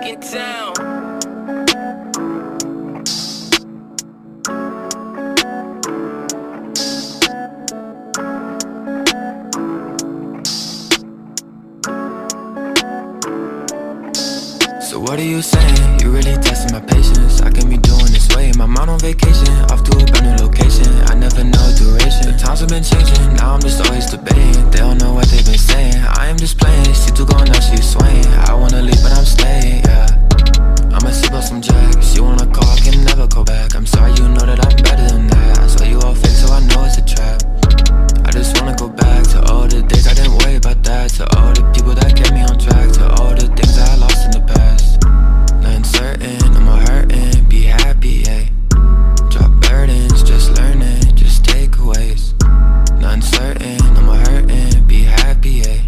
fucking town. So what are you saying? You really testing my patience. I can be doing this way. My mind on vacation, off to a brand new location. I never know duration. The times have been changing, now I'm just always debating. They don't know what they've been saying. I am just playing, she too going up, she's swaying. I wanna leave but I'm staying, yeah. I'ma sip up some Jack. She wanna call, I can never go back. I'm sorry, you know that I'm better than that. I saw you all fake, so I know it's a trap. I just wanna go back to all the days I didn't worry about that. To all the people that kept me on track. To all the things that I lost in the past. Nothing certain, I'm hurting, be happy, ayy. Drop burdens, just learning, just takeaways. Nothing certain, I'm hurting, be happy, ayy.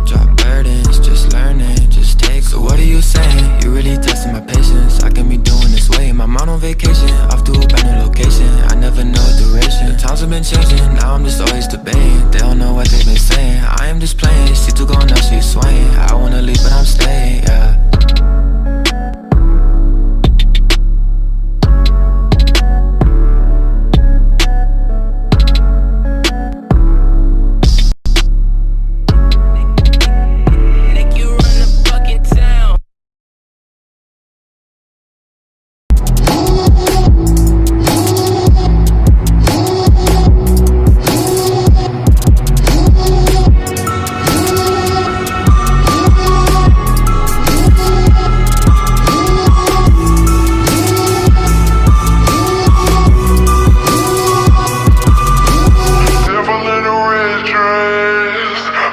Drop burdens, just learning, just take. So what are you saying? You really testing my patience. I can be doing this way. My mind on vacation, off to a brand new location. I never know duration. The times have been changing, now I'm just always debating. They don't know what they've been saying. I am just playing, she too going up, she's swaying. I wanna leave but I'm staying, yeah.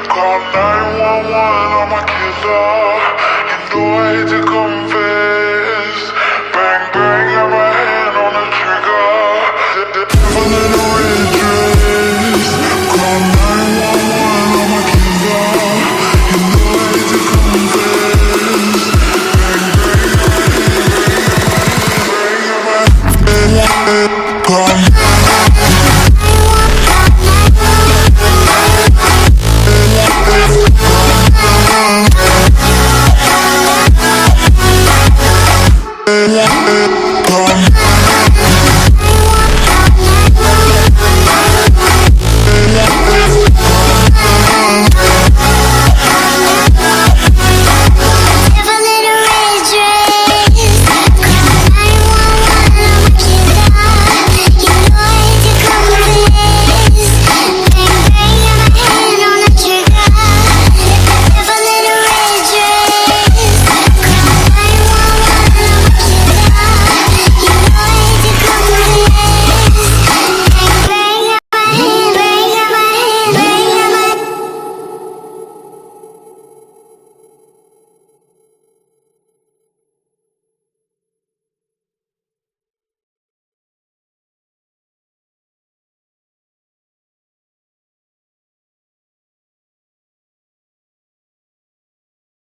Call 911 on my kids up.